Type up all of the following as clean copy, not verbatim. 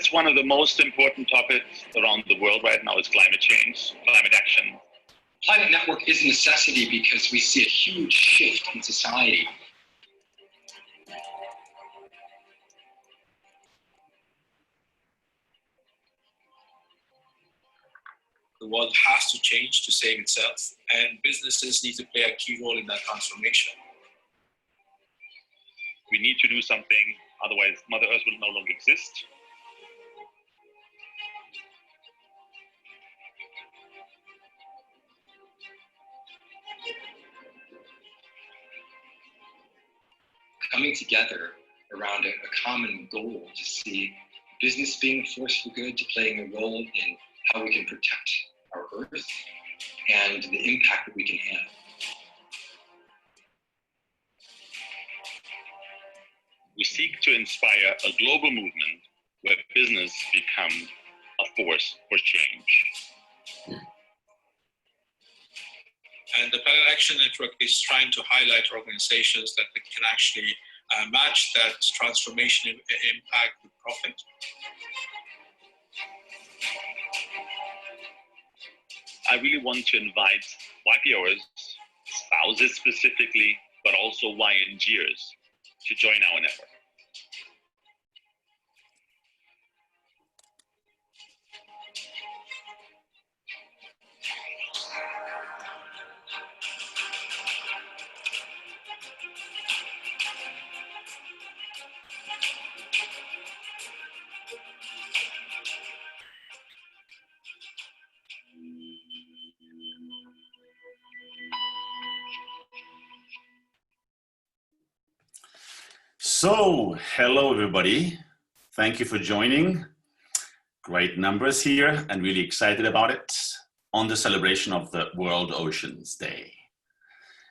it's one of the most important topics around the world right now is climate change, climate action. Climate network is a necessity because we see a huge shift in society. The world has to change to save itself, and businesses need to play a key role in that transformation. We need to do something, otherwise Mother Earth will no longer exist. Coming together around a common goal to see business being a force for good, to playing a role in how we can protect our Earth and the impact that we can have. We seek to inspire a global movement where business becomes a force for change. And the Planet Action Network is trying to highlight organizations that can actually match that transformation impact with profit. I really want to invite YPOers, spouses specifically, but also YNGers to join our network. So, hello everybody. Thank you for joining. Great numbers here and really excited about it on the celebration of the World Oceans Day.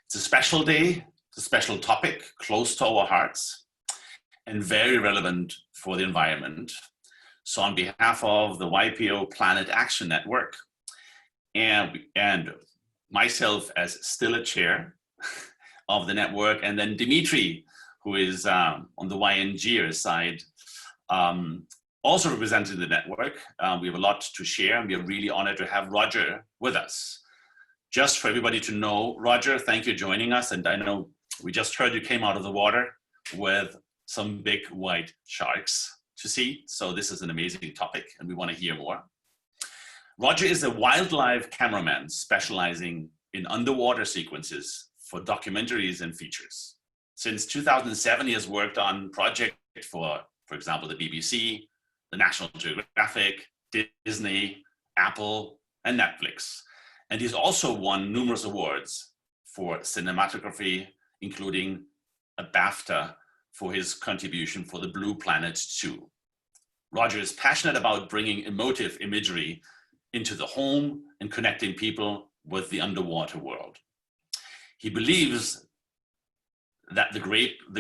It's a special day, it's a special topic close to our hearts and very relevant for the environment. So on behalf of the YPO Planet Action Network and myself as still a chair of the network, and then Dimitri, who is on the YNGer side, also representing the network. We have a lot to share, and we are really honored to have Roger with us. Just for everybody to know, Roger, thank you for joining us. And I know we just heard you came out of the water with some big white sharks to see. So this is an amazing topic, and we want to hear more. Roger is a wildlife cameraman specializing in underwater sequences for documentaries and features. Since 2007, he has worked on projects for example, the BBC, the National Geographic, Disney, Apple, and Netflix. And he's also won numerous awards for cinematography, including a BAFTA for his contribution for the Blue Planet 2. Roger is passionate about bringing emotive imagery into the home and connecting people with the underwater world. He believes that the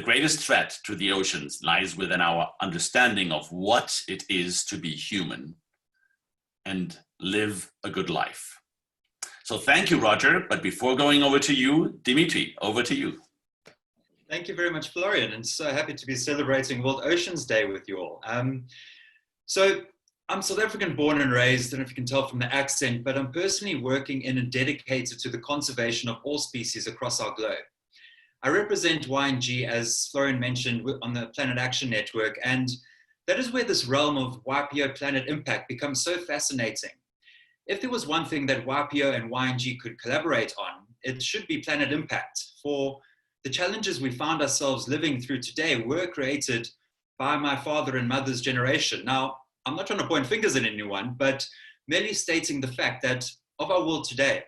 greatest threat to the oceans lies within our understanding of what it is to be human and live a good life. So thank you, Roger. But before going over to you, Dimitri, over to you. Thank you very much, Florian, and so happy to be celebrating World Oceans Day with you all. So I'm South African born and raised, I don't know if you can tell from the accent, but I'm personally working in and dedicated to the conservation of all species across our globe. I represent YNG, as Florian mentioned, on the Planet Action Network, and that is where this realm of YPO Planet Impact becomes so fascinating. If there was one thing that YPO and YNG could collaborate on, it should be Planet Impact. For the challenges we found ourselves living through today were created by my father and mother's generation. Now, I'm not trying to point fingers at anyone, but merely stating the fact that of our world today.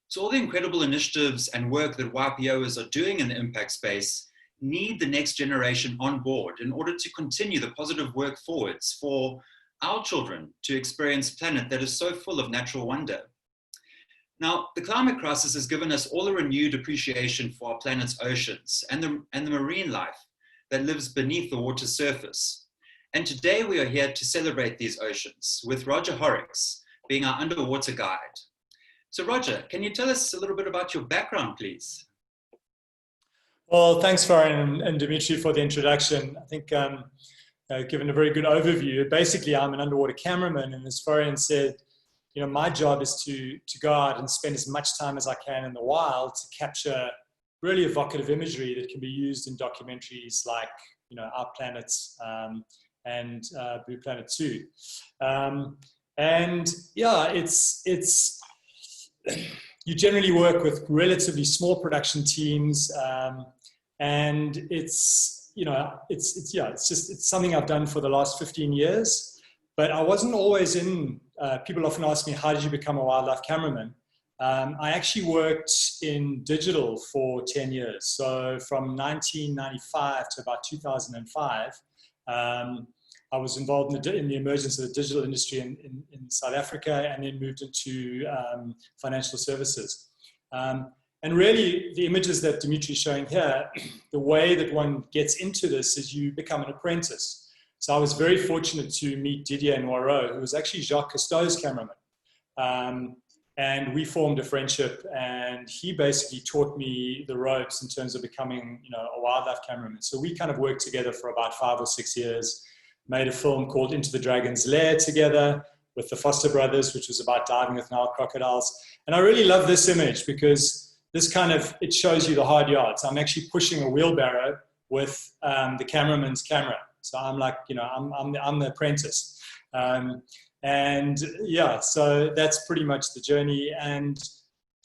So all the incredible initiatives and work that YPOs are doing in the impact space need the next generation on board in order to continue the positive work forwards for our children to experience a planet that is so full of natural wonder. Now, the climate crisis has given us all a renewed appreciation for our planet's oceans and the marine life that lives beneath the water's surface. And today we are here to celebrate these oceans with Roger Horrocks being our underwater guide. So Roger, can you tell us a little bit about your background, please? Well, thanks, Florian and Dimitri, for the introduction. I think given a very good overview. Basically, I'm an underwater cameraman, and as Florian said, my job is to go out and spend as much time as I can in the wild to capture really evocative imagery that can be used in documentaries like, Our Planet and Blue Planet 2. And yeah, it's you generally work with relatively small production teams, and it's something I've done for the last 15 years. But I wasn't always in. People often ask me, how did you become a wildlife cameraman? I actually worked in digital for 10 years. So from 1995 to about 2005, I was involved in the emergence of the digital industry in South Africa, and then moved into financial services. And really, the images that Dimitri is showing here, the way that one gets into this is you become an apprentice. So I was very fortunate to meet Didier Noirot, who was actually Jacques Cousteau's cameraman. And we formed a friendship, and he basically taught me the ropes in terms of becoming, a wildlife cameraman. So we kind of worked together for about 5 or 6 years, made a film called Into the Dragon's Lair together with the Foster brothers, which was about diving with Nile crocodiles. And I really love this image because this it shows you the hard yards. I'm actually pushing a wheelbarrow with the cameraman's camera. So I'm like, I'm the apprentice. And yeah, so that's pretty much the journey. And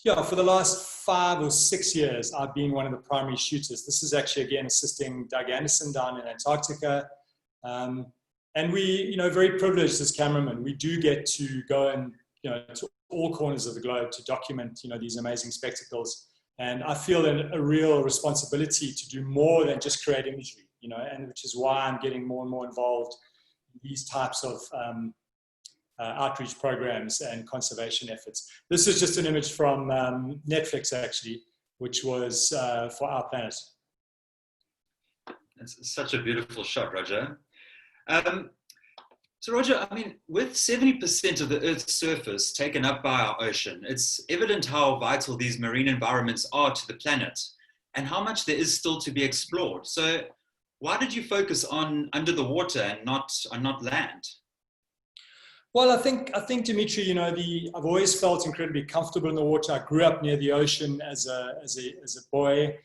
yeah, for the last 5 or 6 years, I've been one of the primary shooters. This is actually, again, assisting Doug Anderson down in Antarctica. And we, very privileged as cameramen. We do get to go and, to all corners of the globe to document, these amazing spectacles. And I feel a real responsibility to do more than just create imagery, and which is why I'm getting more and more involved in these types of outreach programs and conservation efforts. This is just an image from Netflix, actually, which was for Our Planet. It's such a beautiful shot, Roger. So Roger, with 70% of the Earth's surface taken up by our ocean, it's evident how vital these marine environments are to the planet and how much there is still to be explored. So why did you focus on under the water and not land? Well, I think Dimitri, I've always felt incredibly comfortable in the water. I grew up near the ocean as a boy.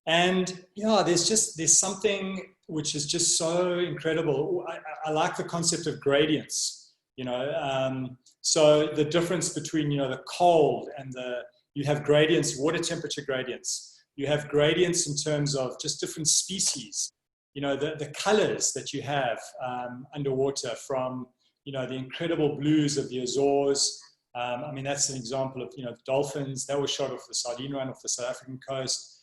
And yeah, there's something which is just so incredible. I like the concept of gradients, so the difference between, the cold and you have gradients, water temperature gradients. You have gradients in terms of just different species, the colors that you have underwater, from, the incredible blues of the Azores. That's an example of, dolphins that were shot off the Sardine Run off the South African coast.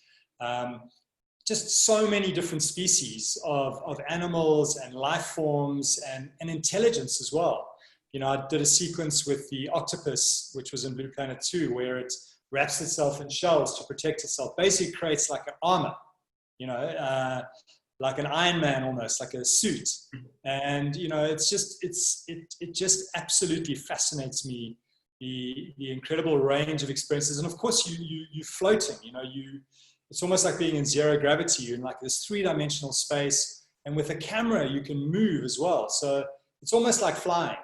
Just so many different species of animals and life forms and intelligence as well. I did a sequence with the octopus, which was in Blue Planet 2, where it wraps itself in shells to protect itself. Basically creates like an armor, like an Iron Man almost, like a suit. And, it just absolutely fascinates me, the incredible range of experiences. And of course, you're floating, it's almost like being in zero gravity. You're in like this 3-dimensional space, and with a camera, you can move as well. So it's almost like flying.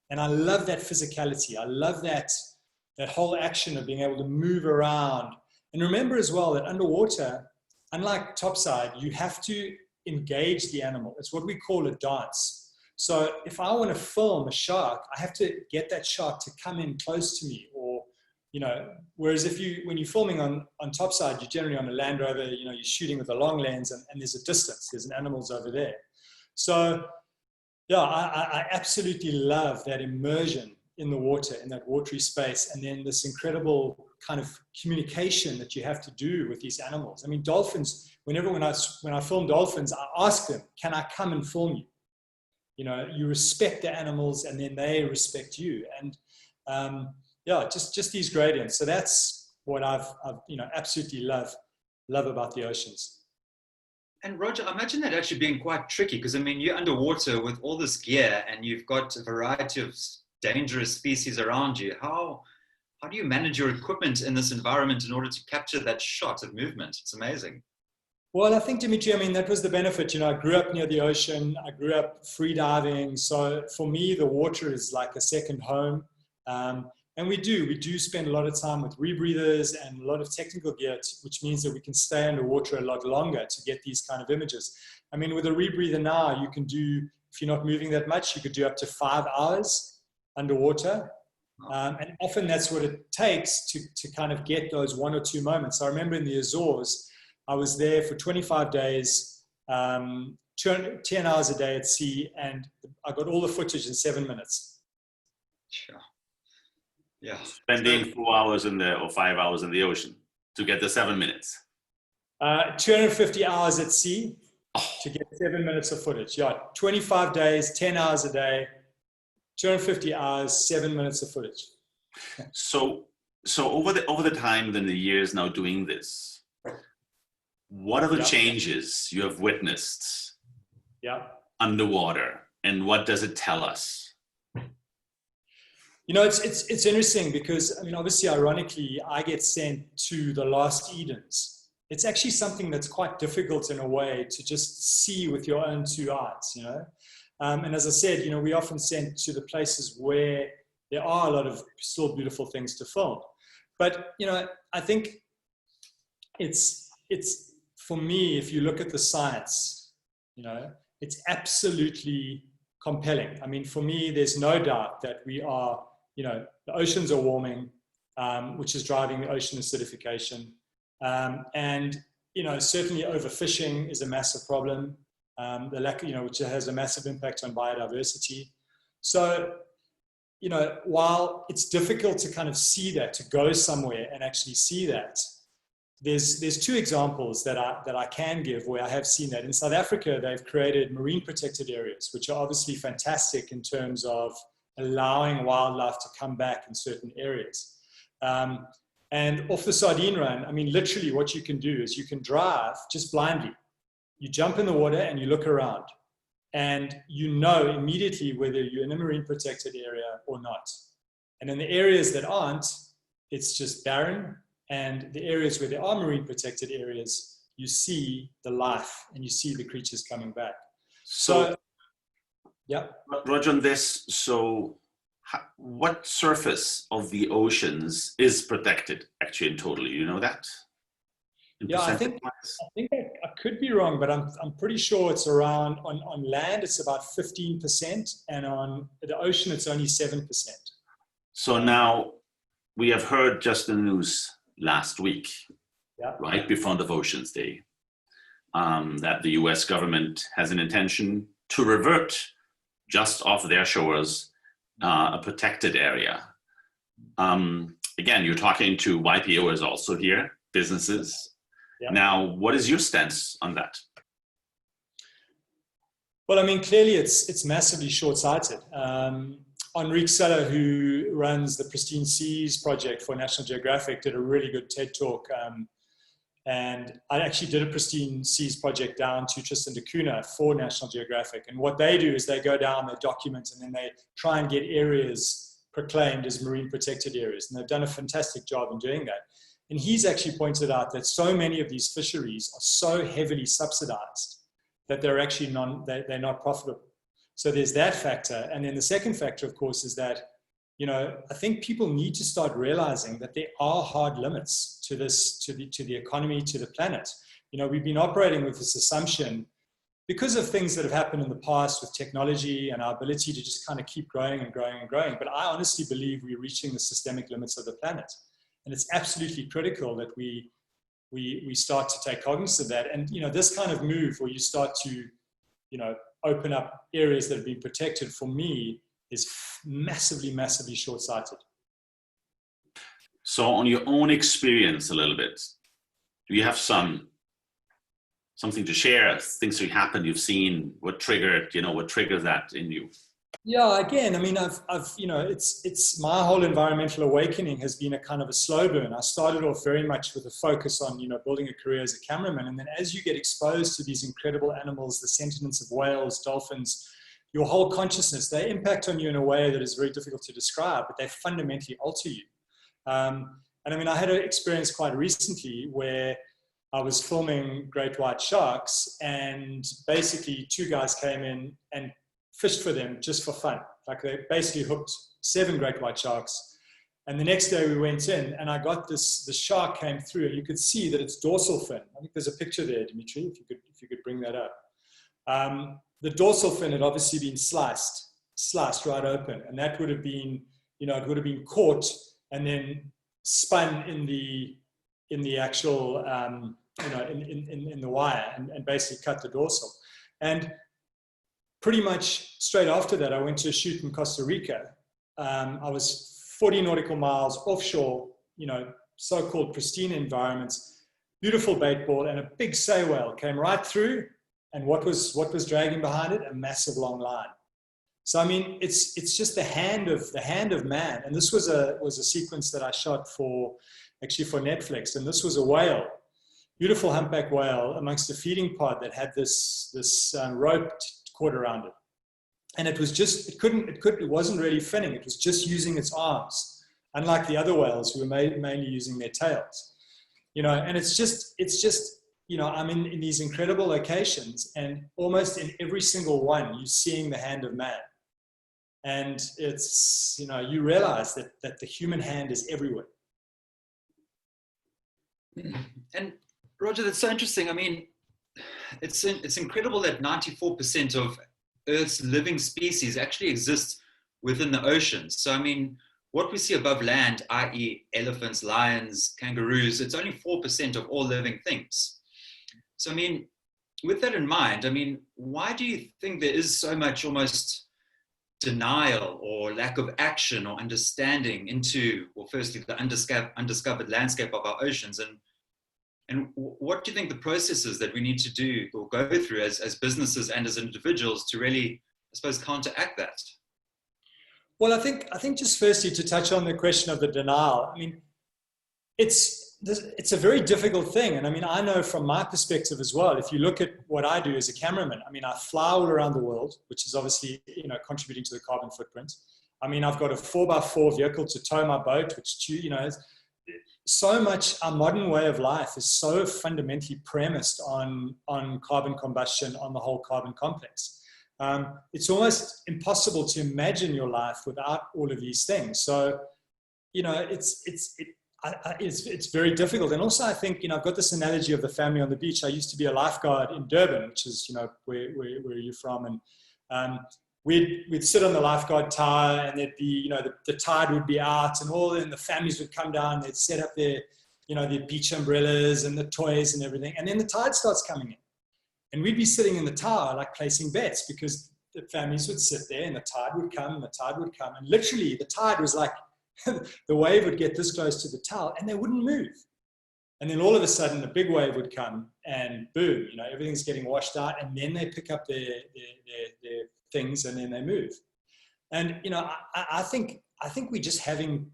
And I love that physicality. I love that whole action of being able to move around. And remember as well that underwater, unlike topside, you have to engage the animal. It's what we call a dance. So if I want to film a shark, I have to get that shark to come in close to me, or, whereas when you're filming on topside, you're generally on a Land Rover, you're shooting with a long lens, and there's a distance, there's an animal's over there. So yeah, I absolutely love that immersion in the water, in that watery space, and then this incredible kind of communication that you have to do with these animals. Dolphins, when I film dolphins, I ask them, can I come and film you? You respect the animals, and then they respect you. And just these gradients. So that's what I've absolutely love about the oceans. And Roger, I imagine that actually being quite tricky, because you're underwater with all this gear and you've got a variety of dangerous species around you. How do you manage your equipment in this environment in order to capture that shot of movement? It's amazing. Well, I think, Dimitri, I mean, that was the benefit. You know, I grew up near the ocean. I grew up free diving. So for me, the water is like a second home. And we do spend a lot of time with rebreathers and a lot of technical gear, which means that we can stay underwater a lot longer to get these kind of images. I mean, with a rebreather now, you can do, if you're not moving that much, you could do up to 5 hours underwater. And often that's what it takes to kind of get those 1 or 2 moments. I remember in the Azores, I was there for 25 days, 10 hours a day at sea, and I got all the footage in 7 minutes. Sure. Yeah. Spending 4 hours in there or 5 hours in the ocean to get the 7 minutes. 250 hours at sea to get 7 minutes of footage. Yeah, 25 days, 10 hours a day, 250 hours, 7 minutes of footage. So over the time, then the years now doing this, what are the changes you have witnessed underwater, and what does it tell us? You know, it's interesting because, I mean, obviously, ironically, I get sent to the last Edens. It's actually something that's quite difficult in a way to just see with your own 2 eyes, you know. And as I said, you know, we often sent to the places where there are a lot of still beautiful things to film. But, you know, I think it's for me, if you look at the science, you know, it's absolutely compelling. I mean, for me, there's no doubt that we are, you know, the oceans are warming, which is driving the ocean acidification. And, you know, certainly overfishing is a massive problem. The lack, you know, which has a massive impact on biodiversity. So, you know, while it's difficult to kind of see that, to go somewhere and actually see that, there's 2 examples that I can give where I have seen that. In South Africa, they've created marine protected areas, which are obviously fantastic in terms of allowing wildlife to come back in certain areas. And off the sardine run, I mean, literally what you can do is you can drive just blindly. You jump in the water and you look around, and you know immediately whether you're in a marine protected area or not. And in the areas that aren't, it's just barren. And the areas where there are marine protected areas, you see the life and you see the creatures coming back. So yeah. Roger, on this, so what surface of the oceans is protected actually in total? You know that? Yeah, I think I could be wrong, but I'm pretty sure it's around, on land, it's about 15%, and on the ocean, it's only 7%. So now we have heard just in the news last week, right before the Oceans Day, that the US government has an intention to revert just off their shores a protected area. Again, you're talking to YPOers also here, businesses. Yeah. Now, what is your stance on that? Well, I mean, clearly it's massively short-sighted. Enrique Seller, who runs the Pristine Seas project for National Geographic, did a really good TED talk. And I actually did a Pristine Seas project down to Tristan da Cunha for National Geographic. And what they do is they go down, they document, and then they try and get areas proclaimed as marine protected areas. And they've done a fantastic job in doing that. And he's actually pointed out that so many of these fisheries are so heavily subsidized that they're actually they're not profitable. So there's that factor. And then the second factor, of course, is that, you know, I think people need to start realizing that there are hard limits to this, to the economy, to the planet. You know, we've been operating with this assumption because of things that have happened in the past with technology and our ability to just kind of keep growing and growing and growing. But I honestly believe we're reaching the systemic limits of the planet. And it's absolutely critical that we start to take cognizance of that. And, you know, this kind of move where you start to, you know, open up areas that have been protected, for me, is massively, massively short-sighted. So on your own experience a little bit, do you have something to share, things that happened, you've seen, what triggered that in you? Yeah, again, I mean, I've you know, it's my whole environmental awakening has been a kind of a slow burn. I started off very much with a focus on, you know, building a career as a cameraman. And then as you get exposed to these incredible animals, the sentiments of whales, dolphins, your whole consciousness, they impact on you in a way that is very difficult to describe, but they fundamentally alter you. And I mean, I had an experience quite recently where I was filming great white sharks, and basically 2 guys came in and fished for them just for fun. Like they basically hooked 7 great white sharks. And the next day we went in and I got the shark came through, and you could see that its dorsal fin, I think there's a picture there, Dimitri, if you could bring that up. The dorsal fin had obviously been sliced right open, and that would have been, it would have been caught and then spun in the actual, in the wire and basically cut the dorsal. And pretty much straight after that, I went to a shoot in Costa Rica. I was 40 nautical miles offshore, so-called pristine environments, beautiful bait ball, and a big sei whale came right through. And what was dragging behind it? A massive long line. So I mean, it's just the hand of man. And this was a sequence that I shot for Netflix. And this was a whale, beautiful humpback whale amongst a feeding pod that had this rope caught around it. And it wasn't really finning. It was just using its arms, unlike the other whales who were mainly using their tails. And it's just, I'm in these incredible locations, and almost in every single one, you're seeing the hand of man. And it's, you realize that the human hand is everywhere. And Roger, that's so interesting. I mean, it's incredible that 94% of Earth's living species actually exist within the oceans. So, I mean, what we see above land, i.e. elephants, lions, kangaroos, it's only 4% of all living things. So, I mean, with that in mind, I mean, why do you think there is so much almost denial or lack of action or understanding into, well, firstly, the undiscovered landscape of our oceans? And what do you think the processes that we need to do or go through as businesses and as individuals to really, I suppose, counteract that? Well, I think just firstly to touch on the question of the denial. I mean, it's a very difficult thing. And I mean, I know from my perspective as well, if you look at what I do as a cameraman, I mean, I fly all around the world, which is obviously, contributing to the carbon footprint. I mean, I've got a 4x4 vehicle to tow my boat, which, so much our modern way of life is so fundamentally premised on carbon combustion, on the whole carbon complex. It's almost impossible to imagine your life without all of these things. So, it's very difficult. And also I think, I've got this analogy of the family on the beach. I used to be a lifeguard in Durban, which is, where you're from. And we'd sit on the lifeguard tower, and there'd be, the tide would be out, and the families would come down. They'd set up their beach umbrellas and the toys and everything. And then the tide starts coming in. And we'd be sitting in the tower, like placing bets, because the families would sit there and the tide would come and the tide would come. And literally the tide was like, the wave would get this close to the tower and they wouldn't move. And then all of a sudden the big wave would come and boom, everything's getting washed out, and then they pick up their things and then they move. And, I think we're just having,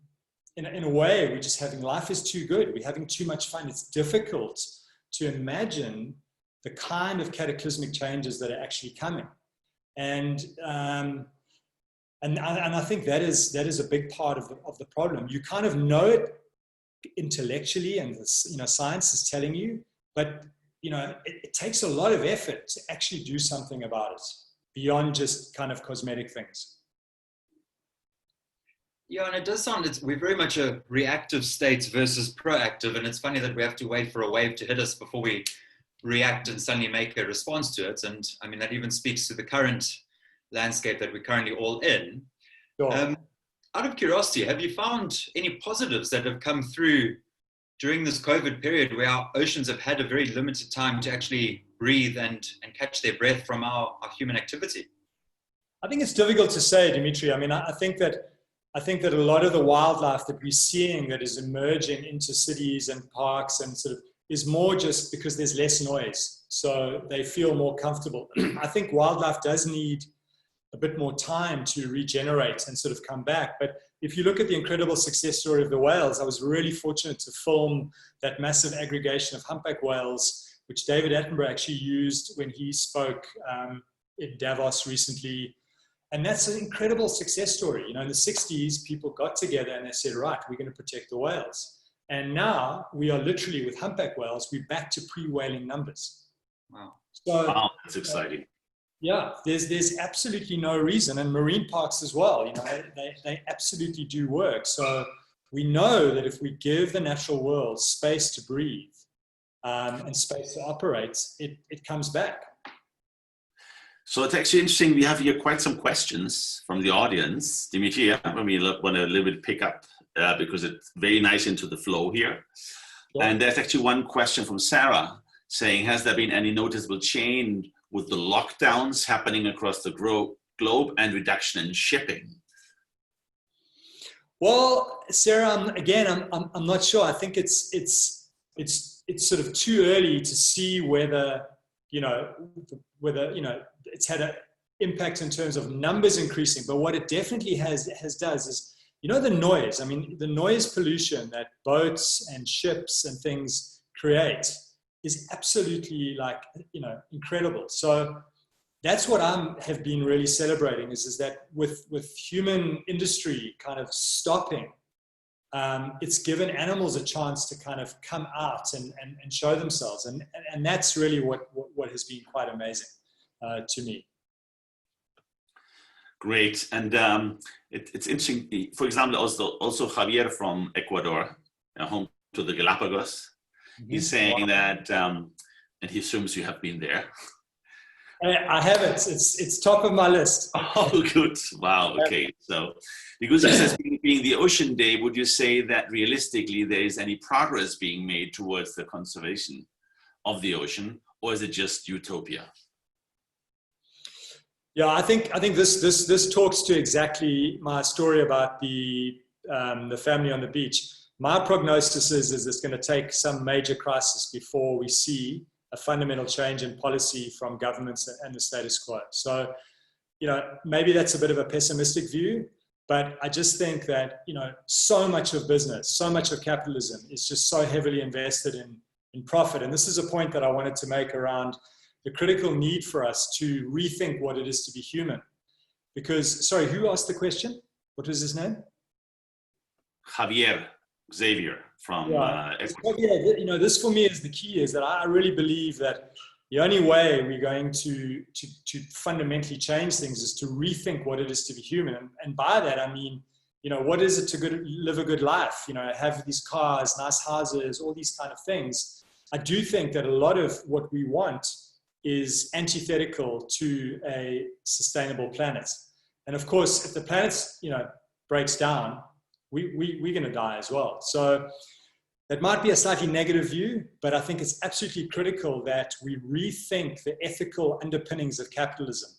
in a way, we're just having, life is too good. We're having too much fun. It's difficult to imagine the kind of cataclysmic changes that are actually coming. And I think that is a big part of the problem. You kind of know it intellectually, and science is telling you, but it takes a lot of effort to actually do something about it beyond just kind of cosmetic things. Yeah, and it does sound, we're very much a reactive state versus proactive, and it's funny that we have to wait for a wave to hit us before we react and suddenly make a response to it. And I mean, that even speaks to the current landscape that we're currently all in. Sure. Out of curiosity, have you found any positives that have come through during this COVID period, where our oceans have had a very limited time to actually breathe and catch their breath from our human activity? I think it's difficult to say, Dimitri. I mean, I think that a lot of the wildlife that we're seeing that is emerging into cities and parks and sort of is more just because there's less noise, so they feel more comfortable. I think wildlife does need a bit more time to regenerate and sort of come back. But if you look at the incredible success story of the whales, I was really fortunate to film that massive aggregation of humpback whales, which David Attenborough actually used when he spoke in Davos recently. And that's an incredible success story. In the 60s, people got together and they said, right, we're going to protect the whales. And now we are literally, with humpback whales, we're back to pre-whaling numbers. Wow. So, Wow, that's exciting. Yeah, there's absolutely no reason, and marine parks as well, they absolutely do work. So we know that if we give the natural world space to breathe and space to operate, it comes back. So it's actually interesting. We have here quite some questions from the audience. Dimitri, we want to a little bit pick up because it's very nice into the flow here. Yeah. And there's actually one question from Sarah saying, has there been any noticeable change with the lockdowns happening across the globe and reduction in shipping? Well, Sarah, again, I'm not sure. I think it's sort of too early to see whether it's had an impact in terms of numbers increasing. But what it definitely does is, the noise. I mean, the noise pollution that boats and ships and things create is absolutely incredible. So that's what have been really celebrating is that with human industry kind of stopping, it's given animals a chance to kind of come out and show themselves. And that's really what has been quite amazing to me. Great. And it's interesting, for example, also Javier from Ecuador, home to the Galapagos, he's saying that, and he assumes you have been there. I haven't. It's top of my list. Oh, good. Wow. Okay. So, because he says being the Ocean Day, would you say that realistically there is any progress being made towards the conservation of the ocean, or is it just utopia? Yeah, I think this talks to exactly my story about the family on the beach. My prognosis is it's going to take some major crisis before we see a fundamental change in policy from governments and the status quo. So, maybe that's a bit of a pessimistic view, but I just think that, so much of business, so much of capitalism is just so heavily invested in profit. And this is a point that I wanted to make around the critical need for us to rethink what it is to be human. Because, sorry, who asked the question? What was his name? Xavier from Ecuador. This for me is the key, is that I really believe that the only way we're going to fundamentally change things is to rethink what it is to be human. And by that, I mean, what is it to live a good life? Have these cars, nice houses, all these kind of things. I do think that a lot of what we want is antithetical to a sustainable planet. And of course, if the planet, breaks down, we're going to die as well. So that might be a slightly negative view, but I think it's absolutely critical that we rethink the ethical underpinnings of capitalism.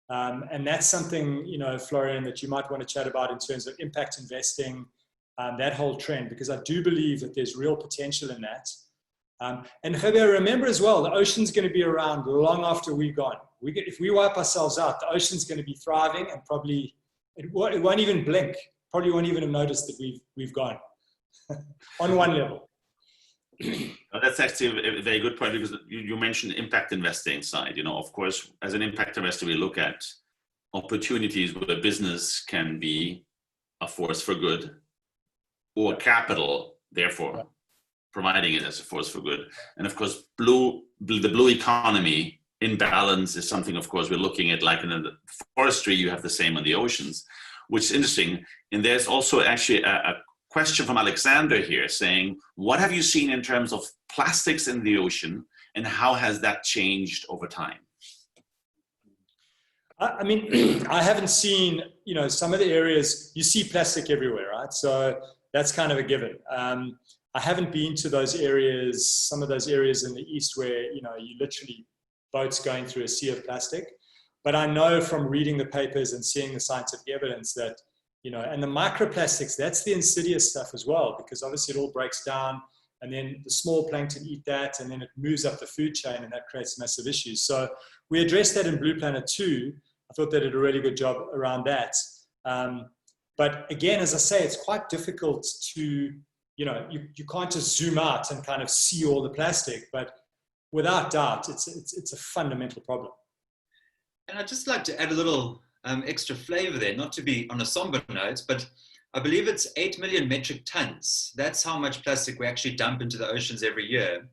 And that's something, Florian, that you might want to chat about in terms of impact investing, that whole trend, because I do believe that there's real potential in that. And Javier, remember as well, the ocean's going to be around long after we're gone. If we wipe ourselves out, the ocean's going to be thriving, and probably it won't even blink. Probably won't even have noticed that we've gone on one level. That's actually a very good point, because you mentioned impact investing side. Of course, as an impact investor, we look at opportunities where business can be a force for good, or capital, therefore, providing it as a force for good. And of course, the blue economy in balance is something, of course, we're looking at, like in the forestry, you have the same on the oceans, which is interesting. And there's also actually a question from Alexander here saying, what have you seen in terms of plastics in the ocean, and how has that changed over time? I mean, I haven't seen, some of the areas, you see plastic everywhere, right? So that's kind of a given. I haven't been to those areas, some of those areas in the East where, you literally boats going through a sea of plastic. But I know from reading the papers and seeing the scientific evidence that, and the microplastics, that's the insidious stuff as well, because obviously it all breaks down, and then the small plankton eat that, and then it moves up the food chain, and that creates massive issues. So we addressed that in Blue Planet 2. I thought they did a really good job around that. But again, as I say, it's quite difficult to, you can't just zoom out and kind of see all the plastic, but without doubt, it's a fundamental problem. And I'd just like to add a little extra flavor there, not to be on a somber note, but I believe it's 8 million metric tons. That's how much plastic we actually dump into the oceans every year.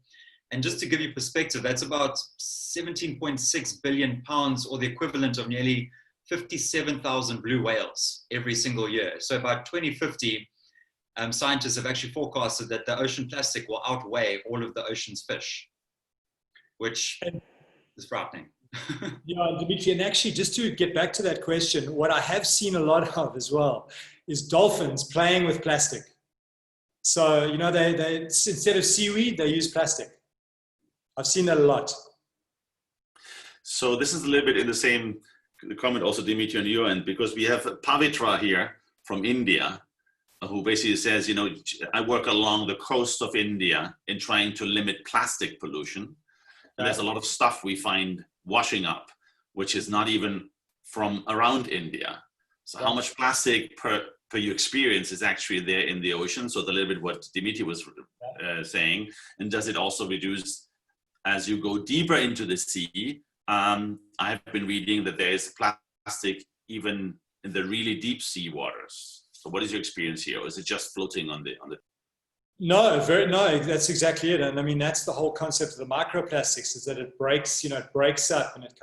And just to give you perspective, that's about 17.6 billion pounds, or the equivalent of nearly 57,000 blue whales every single year. So by 2050, scientists have actually forecasted that the ocean plastic will outweigh all of the ocean's fish, which is frightening. Yeah, Dimitri, and actually just to get back to that question, what I have seen a lot of as well is dolphins playing with plastic. So, you know, they instead of seaweed, they use plastic. I've seen that a lot. So this is a little bit in the same comment also, Dimitri, on your end, because we have Pavitra here from India, who basically says, you know, I work along the coast of India in trying to limit plastic pollution. And there's a lot of stuff we find washing up, which is not even from around India. So how much plastic per your experience is actually there in the ocean? So the little bit what Dimitri was saying, and does it also reduce as you go deeper into the sea? I have been reading that there is plastic even in the really deep sea waters. So what is your experience here? Or is it just floating on the? No, that's exactly it. And I mean, that's the whole concept of the microplastics, is that it breaks, you know, it breaks up, and it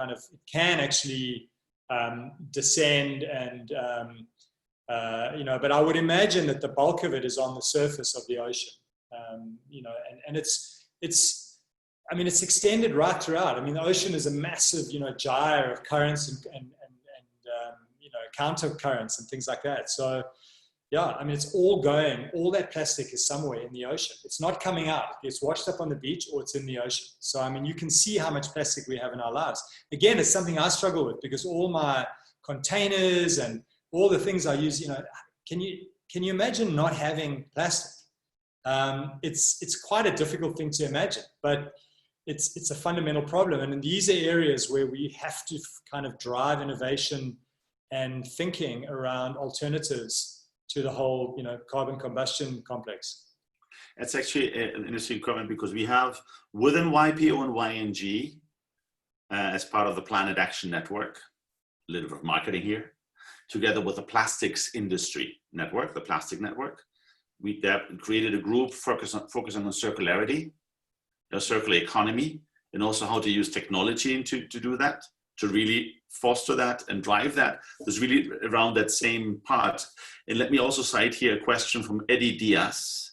can actually descend and, you know, but I would imagine that the bulk of it is on the surface of the ocean, you know, and it's, I mean, it's extended right throughout. I mean, the ocean is a massive, you know, gyre of currents and you know, counter currents and things like that. So, yeah, I mean, it's all going, all that plastic is somewhere in the ocean. It's not coming out. It gets washed up on the beach, or it's in the ocean. So, I mean, you can see how much plastic we have in our lives. Again, it's something I struggle with, because all my containers and all the things I use, you know, can you imagine not having plastic? It's quite a difficult thing to imagine, but it's a fundamental problem. And in these are areas where we have to kind of drive innovation and thinking around alternatives to the whole, you know, carbon combustion complex. That's actually an interesting comment, because we have within YPO and YNG, as part of the Planet Action Network, a little bit of marketing here, together with the Plastics Industry Network, the Plastic Network, we created a group focusing on circularity, a circular economy, and also how to use technology to do that, to really foster that and drive that. There's really around that same part. And let me also cite here a question from Eddie Diaz.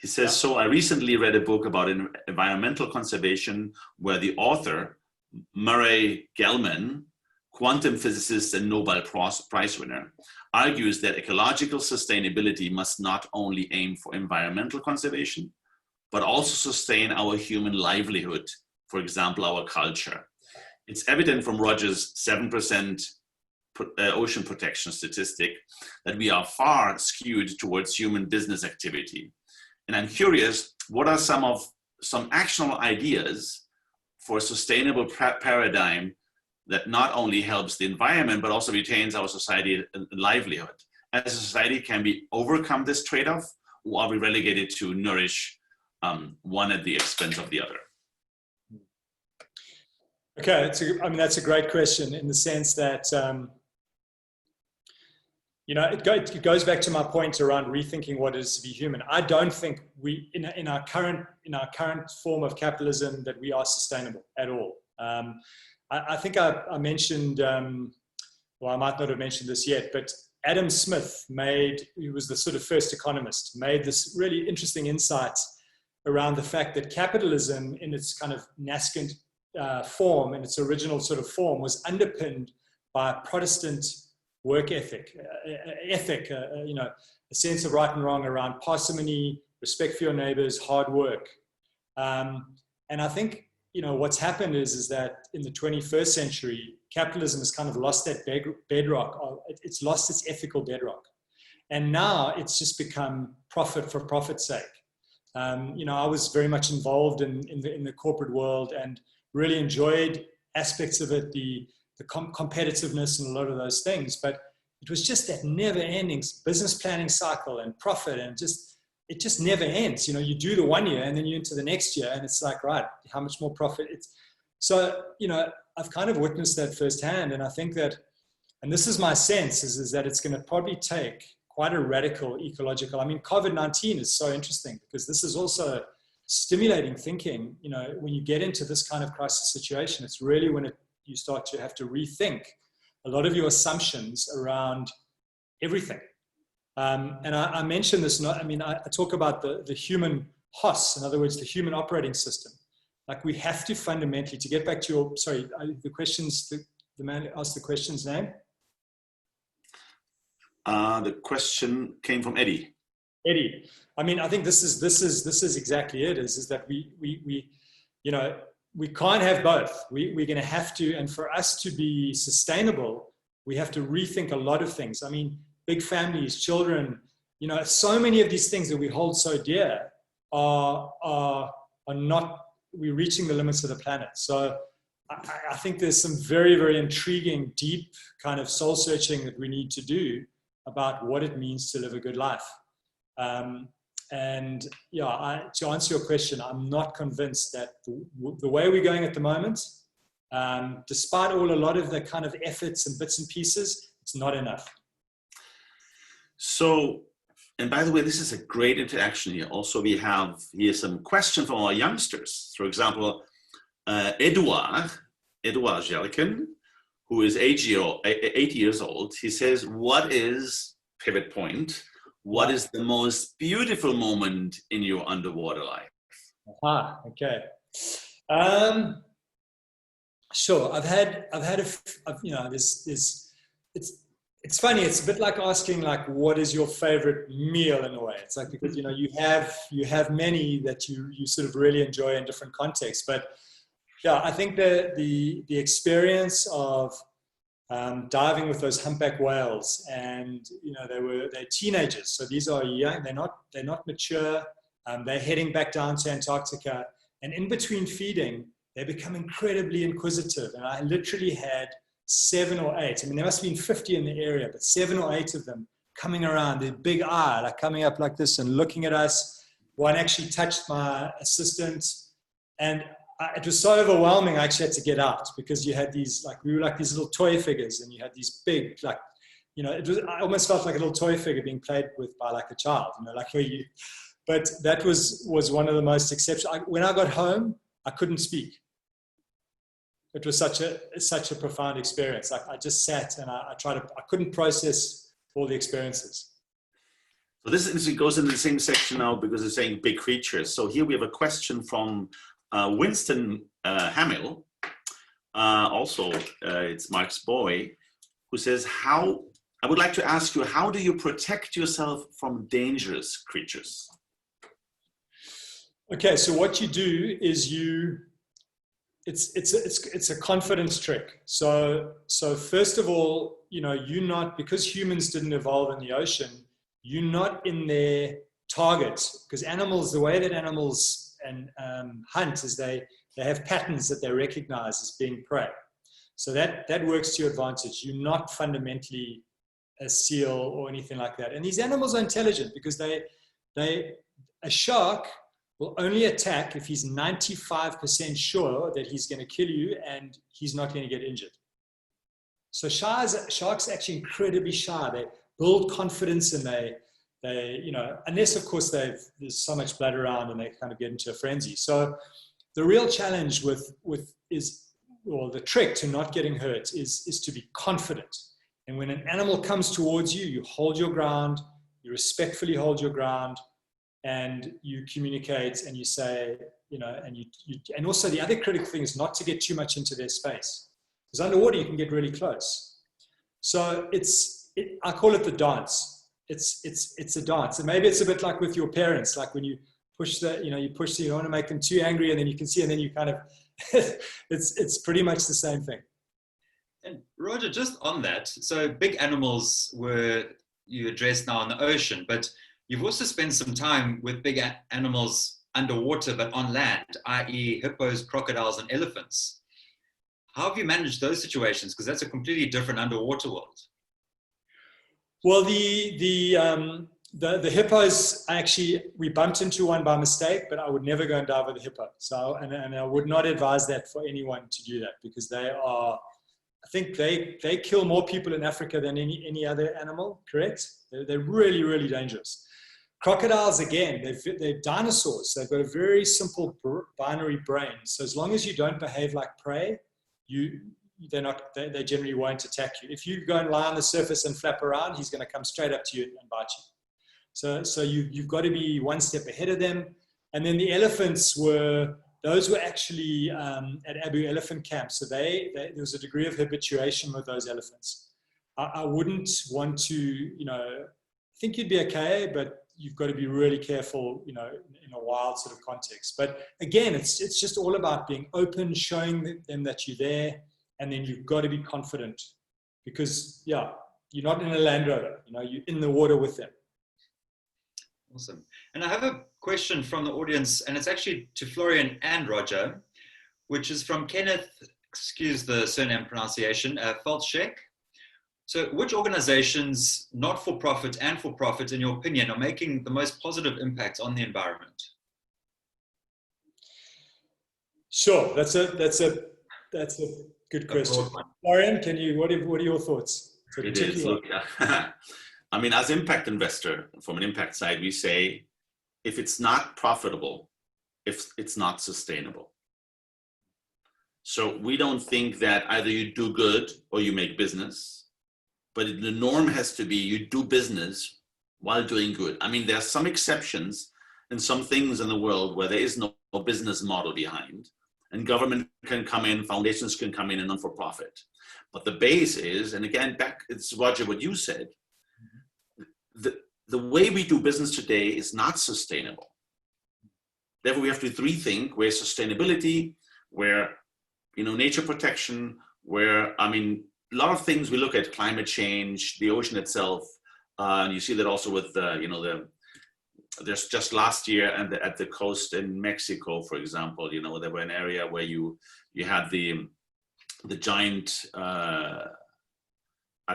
He says, so I recently read a book about environmental conservation where the author, Murray Gell-Mann, quantum physicist and Nobel Prize winner, argues that ecological sustainability must not only aim for environmental conservation, but also sustain our human livelihood, for example, our culture. It's evident from Roger's 7% ocean protection statistic that we are far skewed towards human business activity. And I'm curious, what are some actionable ideas for a sustainable paradigm that not only helps the environment, but also retains our society and livelihood? As a society, can we overcome this trade-off, or are we relegated to nourish one at the expense of the other? Okay, I mean, that's a great question, in the sense that, you know, it goes back to my point around rethinking what it is to be human. I don't think we, in our current form of capitalism, that we are sustainable at all. I think I mentioned, well, I might not have mentioned this yet, but Adam Smith he was the sort of first economist, made this really interesting insight around the fact that capitalism, in its kind of nascent form, in its original sort of form, was underpinned by a Protestant work ethic, you know, a sense of right and wrong around parsimony, respect for your neighbors, hard work. And I think, you know, what's happened is that in the 21st century, capitalism has kind of lost that bedrock. It's lost its ethical bedrock. And now it's just become profit for profit's sake. You know, I was very much involved in the corporate world and really enjoyed aspects of it, the competitiveness and a lot of those things, but it was just that never-ending business planning cycle and profit, and it just never ends. You know, you do the 1 year and then you're into the next year, and it's like, right, how much more profit? So, you know, I've kind of witnessed that firsthand, and I think that, and this is my sense, is that it's going to probably take quite a radical ecological. I mean, COVID-19 is so interesting because this is also stimulating thinking. You know, when you get into this kind of crisis situation, it's really when you start to have to rethink a lot of your assumptions around everything. And I mentioned this, I talk about the human HOS, in other words, the human operating system. Like we have to fundamentally, to get back to your, sorry, the questions, the man asked the question's name. The question came from Eddie. Eddie, I mean, I think this is exactly it. Is that we you know, we can't have both. We're going to have to, and for us to be sustainable, we have to rethink a lot of things. I mean, big families, children, you know, so many of these things that we hold so dear are not. We're reaching the limits of the planet. So I think there's some very, very intriguing, deep kind of soul searching that we need to do about what it means to live a good life. And yeah, to answer your question, I'm not convinced that the way we're going at the moment, despite a lot of the kind of efforts and bits and pieces, it's not enough. So, and by the way, this is a great interaction here. Also, we have here some questions from our youngsters. For example, Edouard Jelken, who is 8 years old, he says, what is pivot point? What is the most beautiful moment in your underwater life? Ah, okay. Sure. It's funny. It's a bit like asking, like, what is your favorite meal in a way? It's like, because, you know, you have many that you sort of really enjoy in different contexts. But yeah, I think the experience of diving with those humpback whales, and you know, they're teenagers, so these are young. They're not mature. They're heading back down to Antarctica, and in between feeding, they become incredibly inquisitive. And I literally had 7 or 8. I mean, there must have been 50 in the area, but 7 or 8 of them coming around, their big eye, like coming up like this and looking at us. One actually touched my assistant, and it was so overwhelming. I actually had to get out because you had these, like, we were like these little toy figures, and you had these big, like, you know, I almost felt like a little toy figure being played with by like a child, you know, like but that was one of the most exceptional. When I got home, I couldn't speak. It was such a profound experience. I just sat and I couldn't process all the experiences. So this goes in the same section now because it's saying big creatures. So here we have a question from Winston Hamill, also it's Mark's boy, who says, I would like to ask you, how do you protect yourself from dangerous creatures? Okay, so what you do is it's a confidence trick. So first of all, you know, because humans didn't evolve in the ocean, you're not in their target, because animals, the way that animals hunt is they have patterns that they recognize as being prey. So that works to your advantage. You're not fundamentally a seal or anything like that. And these animals are intelligent because a shark will only attack if he's 95% sure that he's going to kill you and he's not going to get injured. So sharks are actually incredibly shy. They build confidence, and they you know, unless of course there's so much blood around and they kind of get into a frenzy. So the real challenge or the trick to not getting hurt is to be confident. And when an animal comes towards you, you hold your ground, you respectfully hold your ground, and you communicate and you say, you know, and also the other critical thing is not to get too much into their space, because underwater you can get really close. So I call it the dance. It's a dance, and maybe it's a bit like with your parents, like when you push you don't want to make them too angry, and then you can see, and then you kind of it's pretty much the same thing. And Roger, just on that, so big animals you addressed now in the ocean, but you've also spent some time with big animals underwater, but on land, i.e. hippos, crocodiles, and elephants. How have you managed those situations? Because that's a completely different underwater world. Well, the hippos, we bumped into one by mistake, but I would never go and dive with a hippo. So, and I would not advise that for anyone to do that, because they are I think they kill more people in Africa than any other animal, correct? They're really, really dangerous. Crocodiles, again, they're dinosaurs. They've got a very simple binary brain. So as long as you don't behave like prey, they generally won't attack you. If you go and lie on the surface and flap around, he's going to come straight up to you and bite you. So you've got to be one step ahead of them. And then the elephants were actually at Abu Elephant Camp. So there was a degree of habituation with those elephants. I wouldn't want to, I think you'd be okay, but you've got to be really careful, in a wild sort of context. But again, it's just all about being open, showing them that you're there, and then you've got to be confident because, you're not in a Land Rover, you're in the water with them. Awesome. And I have a question from the audience, and it's actually to Florian and Roger, which is from Kenneth, excuse the surname pronunciation, Feldschek. So which organizations, not for profit and for profit, in your opinion, are making the most positive impact on the environment? Sure, that's a good question. Florian, what are your thoughts? It is. Look, I mean, as impact investor, from an impact side, we say, if it's not profitable, if it's not sustainable. So we don't think that either you do good or you make business, but the norm has to be you do business while doing good. I mean, there are some exceptions and some things in the world where there is no business model behind, and government can come in, foundations can come in, and non-for-profit. But the base is, and again, it's Roger, what you said, the way we do business today is not sustainable. Therefore, we have to rethink where sustainability, where nature protection, where a lot of things we look at, climate change, the ocean itself, and you see that also with there's just last year at the coast in Mexico, for example, there were an area where you had the giant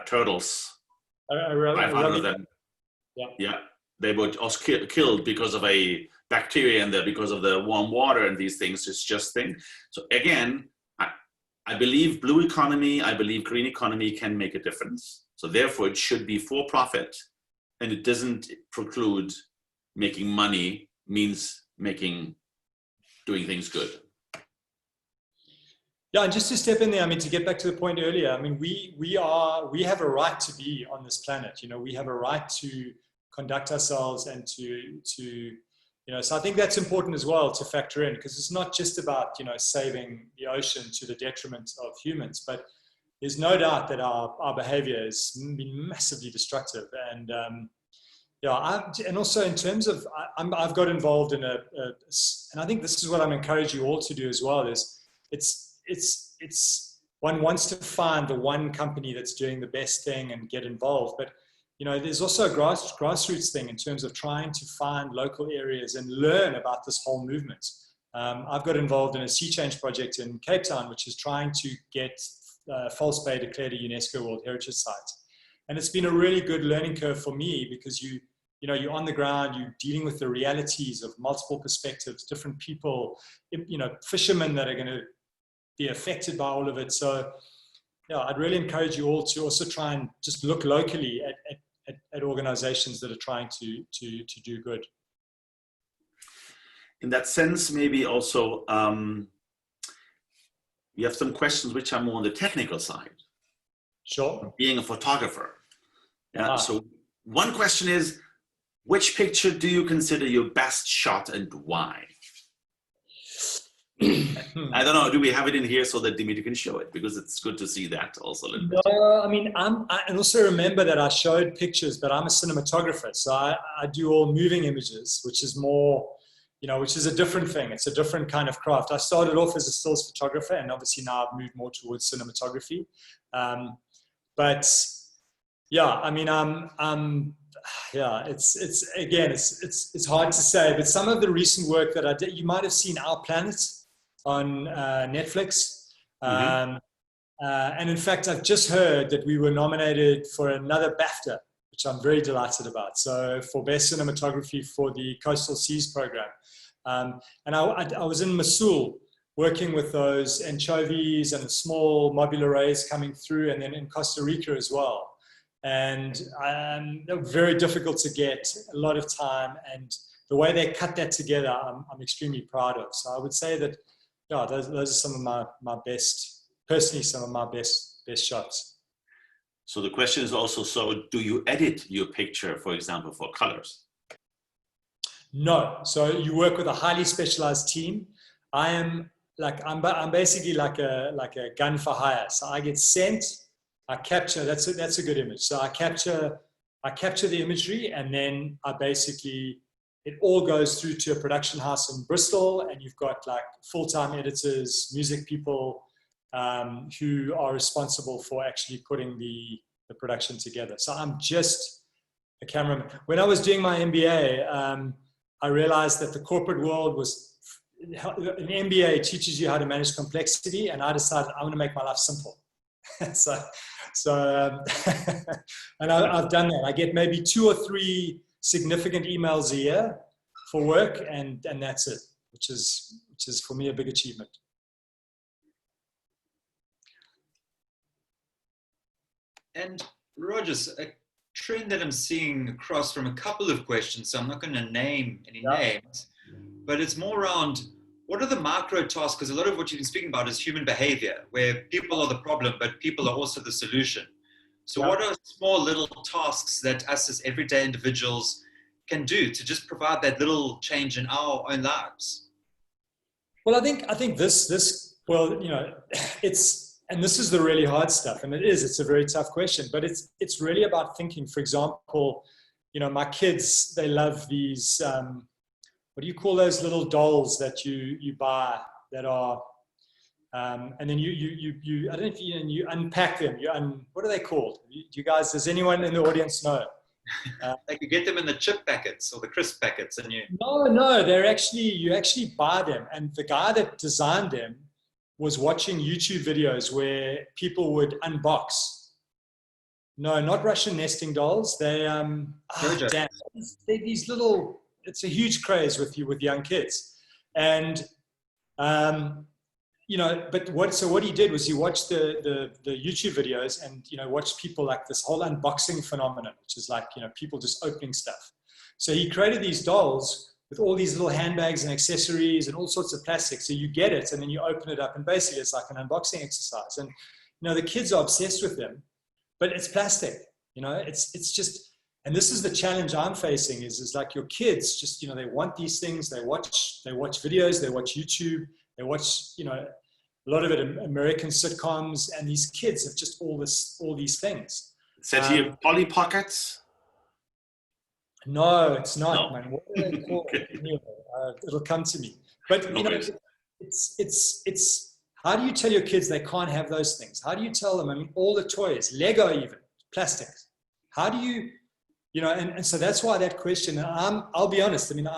turtles. 500 of them. Yeah, they were also killed because of a bacteria in there, because of the warm water and these things. It's just things. So again, I believe blue economy, I believe green economy can make a difference. So therefore, it should be for profit, and it doesn't preclude making money means doing things good. Yeah, and just to step in there, to get back to the point earlier, we have a right to be on this planet. We have a right to conduct ourselves and to so I think that's important as well to factor in, because it's not just about, saving the ocean to the detriment of humans, but there's no doubt that our behavior has been massively destructive. And and also in terms of, I've got involved in and I think this is what I'm encouraging you all to do as well, is it's one wants to find the one company that's doing the best thing and get involved, but there's also a grassroots thing in terms of trying to find local areas and learn about this whole movement. I've got involved in a sea change project in Cape Town, which is trying to get False Bay declared a UNESCO World Heritage Site. And it's been a really good learning curve for me, because you're on the ground, you're dealing with the realities of multiple perspectives, different people, fishermen that are going to be affected by all of it. So I'd really encourage you all to also try and just look locally at organizations that are trying to do good. In that sense, maybe also you have some questions which are more on the technical side. Sure. Being a photographer. Yeah. So one question is, which picture do you consider your best shot and why? I don't know. Do we have it in here so that Dimitri can show it? Because it's good to see that also a little bit. No, and also remember that I showed pictures, but I'm a cinematographer. So I do all moving images, which is more, which is a different thing. It's a different kind of craft. I started off as a stills photographer, and obviously now I've moved more towards cinematography. But yeah, it's hard to say, but some of the recent work that I did, you might have seen Our Planet on Netflix. And in fact, I've just heard that we were nominated for another BAFTA, which I'm very delighted about. So for best cinematography for the Coastal Seas program. And I was in Mosul working with those anchovies and the small modular rays coming through, and then in Costa Rica as well. And they're very difficult to get, a lot of time, and the way they cut that together, I'm extremely proud of. So I would say that, yeah, those are some of my best, personally, some of my best shots. So the question is also, so do you edit your picture, for example, for colors? No. So you work with a highly specialized team. I'm basically like a gun for hire. So I get sent, I capture, that's a good image. So I capture the imagery, and then I basically, it all goes through to a production house in Bristol, and you've got like full-time editors, music people, who are responsible for actually putting the production together. So I'm just a cameraman. When I was doing my MBA, I realized that the corporate world was, an MBA teaches you how to manage complexity, and I decided I want to make my life simple. And I've done that. I get maybe 2 or 3 significant emails a year for work, and that's it, which is for me a big achievement. And Roger, a trend that I'm seeing across from a couple of questions, so I'm not going to name any names, but it's more around, what are the micro tasks? Because a lot of what you've been speaking about is human behavior, where people are the problem, but people are also the solution. So what are small little tasks that us as everyday individuals can do to just provide that little change in our own lives? Well, I think this, well, you know, and this is the really hard stuff, and it's a very tough question, but it's really about thinking. For example, you know, my kids, they love these, what do you call those little dolls that you buy that are, and then you I don't know if you unpack them, what are they called? Do you guys, does anyone in the audience know? They could get them in the chip packets or the crisp packets, and No, you actually buy them, and the guy that designed them was watching YouTube videos where people would unbox. No, not Russian nesting dolls. They're these little, it's a huge craze with young kids. And, you know, but what he did was he watched the YouTube videos, and, you know, watched people, like this whole unboxing phenomenon, which is like, you know, people just opening stuff. So he created these dolls with all these little handbags and accessories and all sorts of plastic. So you get it, and then you open it up, and basically it's like an unboxing exercise. And, you know, the kids are obsessed with them, but it's plastic, you know, it's just, and this is the challenge I'm facing is like your kids just, you know, they want these things, they watch videos, they watch YouTube, they watch, you know, a lot of it American sitcoms, and these kids have just all these things. Said here, Polly Pockets? No, it's not, No. man. What are they called? Okay. Anyway, it'll come to me. But you know, it's how do you tell your kids they can't have those things? How do you tell them? I mean, all the toys, Lego, even plastic. How do you, you know? And so that's why that question. I'll be honest. I mean,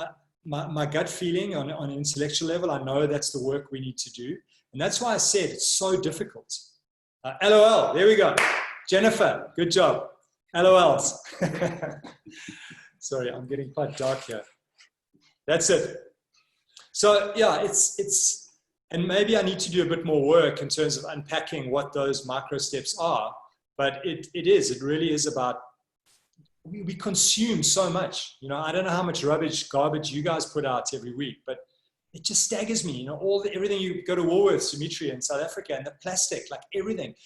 my gut feeling on an intellectual level, I know that's the work we need to do, and that's why I said it's so difficult. LOL. There we go. Jennifer, good job. LOLs. Sorry, I'm getting quite dark here. That's it. So yeah, it's, and maybe I need to do a bit more work in terms of unpacking what those micro steps are, but it really is about, we consume so much, you know. I don't know how much garbage you guys put out every week, but it just staggers me, you know, everything you go to Woolworths, Dimitri, in South Africa, and the plastic, like everything.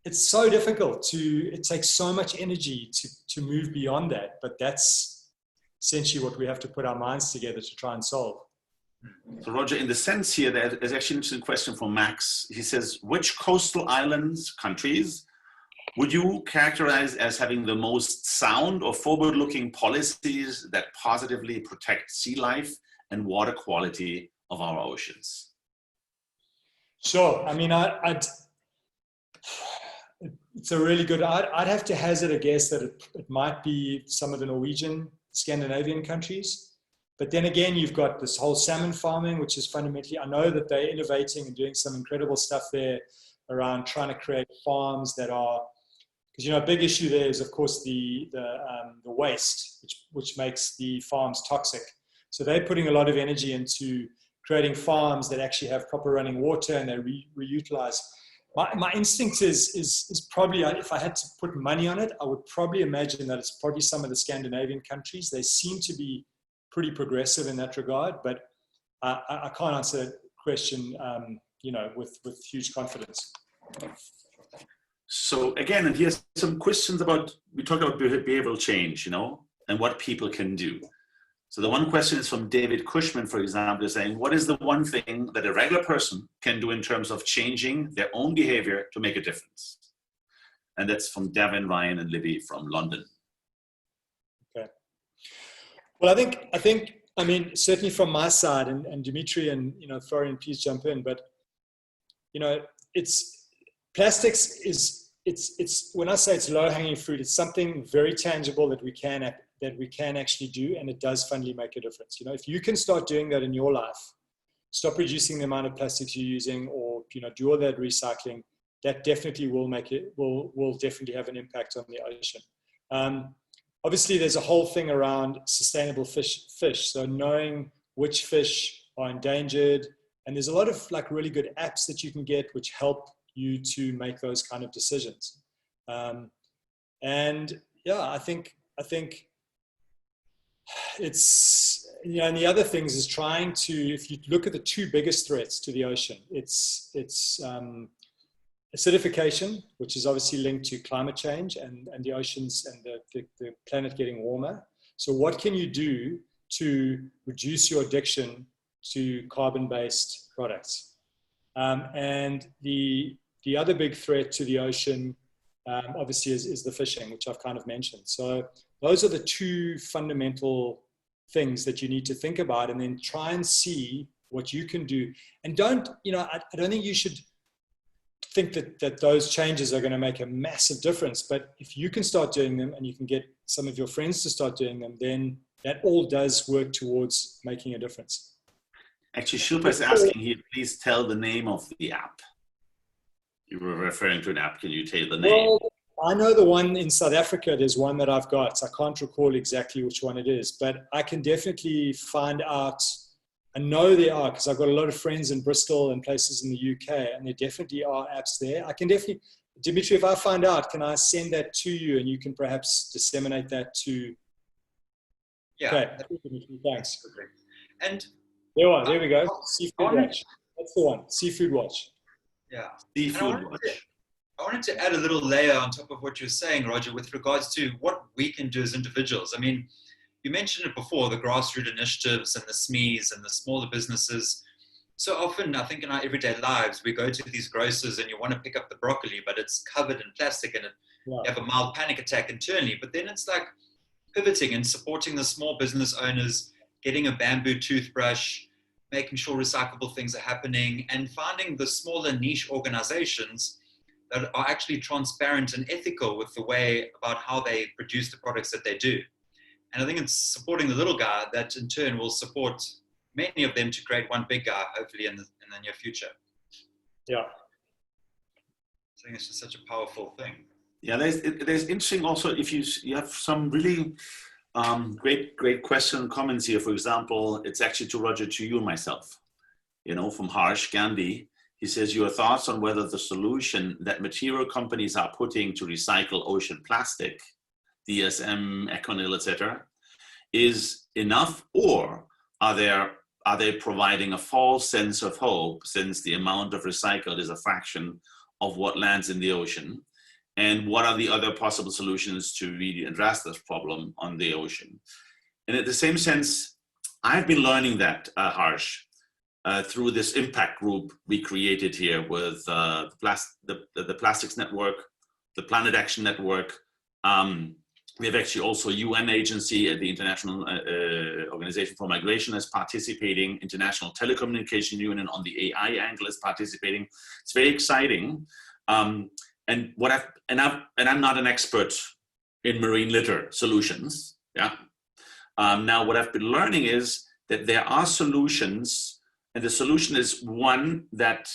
It's so difficult it takes so much energy to move beyond that, but that's essentially what we have to put our minds together to try and solve. So Roger, in the sense here, there's actually an interesting question from Max. He says, which coastal islands, countries, would you characterize as having the most sound or forward-looking policies that positively protect sea life and water quality of our oceans? Sure. I mean, it's a really good, I'd have to hazard a guess that it might be some of the Norwegian, Scandinavian countries. But then again, you've got this whole salmon farming, which is fundamentally, I know that they're innovating and doing some incredible stuff there around trying to create farms that are, because, you know, a big issue there is, of course, the waste, which makes the farms toxic. So they're putting a lot of energy into creating farms that actually have proper running water and they reutilize. My instinct is probably, if I had to put money on it, I would probably imagine that it's probably some of the Scandinavian countries. They seem to be pretty progressive in that regard, but I can't answer that question, with huge confidence. So again, and here's some questions about, we talked about behavioral change, and what people can do. So the one question is from David Cushman, for example, is saying, what is the one thing that a regular person can do in terms of changing their own behavior to make a difference? And that's from Davin, Ryan, and Libby from London. Okay. Well, I think, certainly from my side, and Dimitri and, Florian, please jump in, but, plastics it's when I say it's low-hanging fruit, it's something very tangible that we can actually do, and it does fundamentally make a difference. If you can start doing that in your life, stop reducing the amount of plastics you're using, or do all that recycling, that definitely will definitely have an impact on the ocean. Obviously, there's a whole thing around sustainable fish. So knowing which fish are endangered, and there's a lot of really good apps that you can get which help you to make those kind of decisions. And yeah, I think it's, and the other things is trying to, if you look at the two biggest threats to the ocean, it's acidification, which is obviously linked to climate change and the oceans and the planet getting warmer. So what can you do to reduce your addiction to carbon-based products? And the other big threat to the ocean, obviously, is the fishing, which I've kind of mentioned. So those are the two fundamental things that you need to think about, and then try and see what you can do. And don't, I don't think you should think that those changes are going to make a massive difference. But if you can start doing them, and you can get some of your friends to start doing them, then that all does work towards making a difference. Actually, Shilpa is asking here, please tell the name of the app. You were referring to an app. Can you tell the name? Well, I know the one in South Africa. There's one that I've got. I can't recall exactly which one it is, but I can definitely find out. I know there are, because I've got a lot of friends in Bristol and places in the UK, and there definitely are apps there. I can definitely, Dimitri, if I find out, can I send that to you, and you can perhaps disseminate that to? Yeah. Okay. Thanks. And there we go. Seafood Watch. That's the one. Seafood Watch. Yeah. Seafood Watch. I wanted to add a little layer on top of what you're saying, Roger, with regards to what we can do as individuals. I mean, you mentioned it before, the grassroots initiatives and the SMEs and the smaller businesses. So often, I think in our everyday lives, we go to these grocers and you want to pick up the broccoli, but it's covered in plastic, and you have a mild panic attack internally. But then it's like pivoting and supporting the small business owners, getting a bamboo toothbrush, making sure recyclable things are happening, and finding the smaller niche organizations that are actually transparent and ethical with the way about how they produce the products that they do. And I think it's supporting the little guy that in turn will support many of them to create one big guy, hopefully in the near future. Yeah. I think it's just such a powerful thing. Yeah, there's interesting also, if you have some really great question and comments here. For example, it's actually to Roger, to you and myself, from Harsh Gandhi. He says, your thoughts on whether the solution that material companies are putting to recycle ocean plastic, DSM, Econil, etc., is enough, or are they providing a false sense of hope, since the amount of recycled is a fraction of what lands in the ocean? And what are the other possible solutions to really address this problem on the ocean? And in the same sense, I've been learning that, Harsh, through this impact group we created here with the Plastics Network, the Planet Action Network. We have actually also a UN agency at the International Organization for Migration is participating. International Telecommunication Union on the AI angle is participating. It's very exciting. And I'm not an expert in marine litter solutions. Yeah. Now, what I've been learning is that there are solutions, and the solution is one that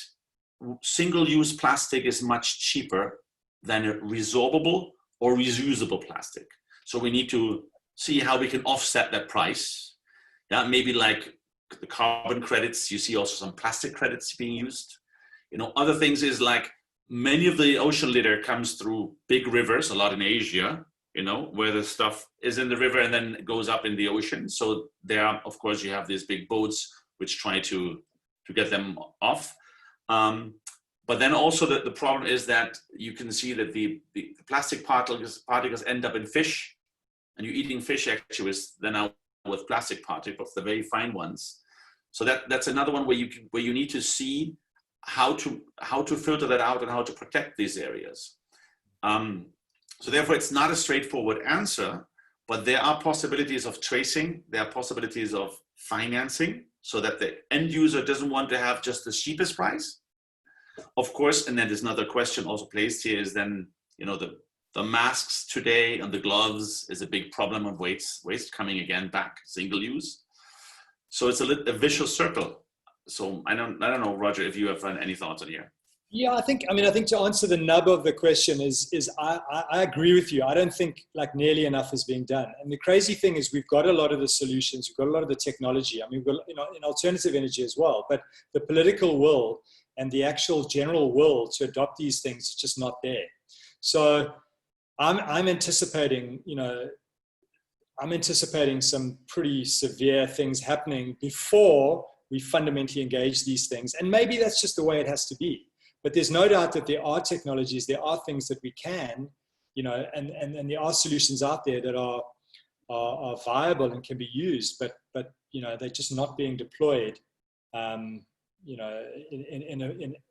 single-use plastic is much cheaper than a resorbable or reusable plastic. So we need to see how we can offset that price. Yeah, maybe like the carbon credits. You see also some plastic credits being used. Other things is like many of the ocean litter comes through big rivers, a lot in Asia, where the stuff is in the river and then it goes up in the ocean. So there are, of course, you have these big boats which try to get them off. But then also the problem is that you can see that the plastic particles end up in fish, and you're eating fish actually with plastic particles, the very fine ones. So that's another one where you need to see how to filter that out and how to protect these areas. So therefore, it's not a straightforward answer, but there are possibilities of tracing. There are possibilities of financing, so that the end user doesn't want to have just the cheapest price. Of course, and then there's another question also placed here is then, the masks today and the gloves is a big problem of waste coming again back, single use. So it's a vicious circle. So I don't know, Roger, if you have any thoughts on here. Yeah, I think to answer the nub of the question is I agree with you. I don't think like nearly enough is being done. And the crazy thing is we've got a lot of the solutions, we've got a lot of the technology. I mean, we've got, in alternative energy as well, but the political will and the actual general will to adopt these things is just not there. So I'm anticipating some pretty severe things happening before we fundamentally engage these things. And maybe that's just the way it has to be. But there's no doubt that there are technologies, there are things that we can, and there are solutions out there that are viable and can be used, but they're just not being deployed, in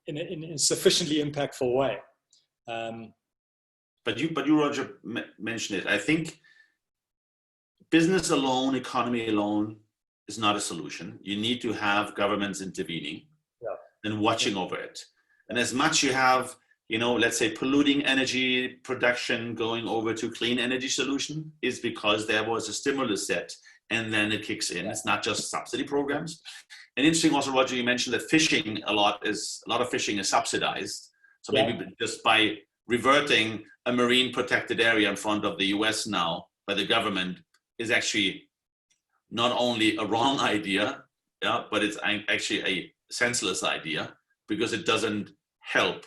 a sufficiently impactful way. But you, Roger, mentioned it. I think business alone, economy alone is not a solution. You need to have governments intervening and watching over it. And as much you have, let's say polluting energy production going over to clean energy solution is because there was a stimulus set and then it kicks in. It's not just subsidy programs. And interesting also, Roger, you mentioned that fishing, a lot of fishing is subsidized. So maybe just by reverting a marine protected area in front of the US now by the government is actually not only a wrong idea, but it's actually a senseless idea, because it doesn't help,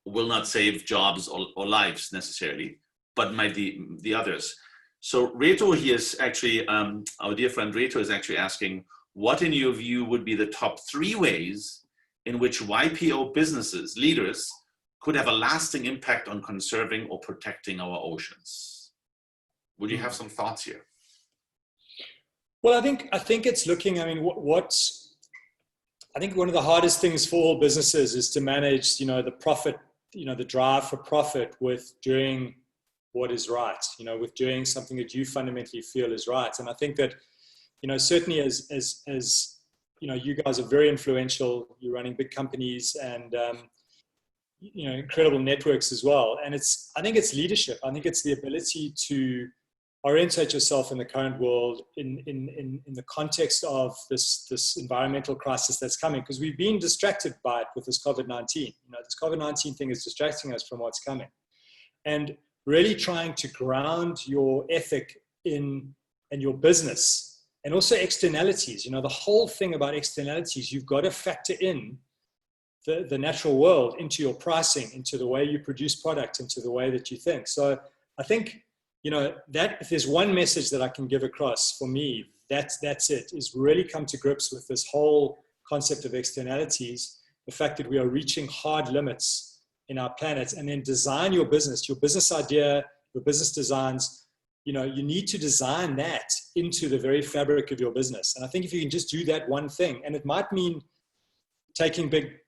will not save jobs or lives necessarily, but might the others. So Reto here is actually, our dear friend Reto is actually asking, what in your view would be the top 3 ways in which YPO businesses, leaders, could have a lasting impact on conserving or protecting our oceans? Would you have some thoughts here? Well, I think it's looking, I think one of the hardest things for all businesses is to manage, the profit, the drive for profit with doing what is right, with doing something that you fundamentally feel is right. And I think that, certainly as you guys are very influential, you're running big companies and, incredible networks as well. And I think it's leadership. I think it's the ability to orientate yourself in the current world in the context of this environmental crisis that's coming, because we've been distracted by it with this COVID-19. This COVID-19 thing is distracting us from what's coming, and really trying to ground your ethic and your business, and also externalities. The whole thing about externalities, you've got to factor in the natural world into your pricing, into the way you produce product, into the way that you think. So I think, that if there's one message that I can give across for me, that's it, is really come to grips with this whole concept of externalities, the fact that we are reaching hard limits in our planet, and then design your business idea, your business designs, you need to design that into the very fabric of your business. And I think if you can just do that one thing, and it might mean taking big,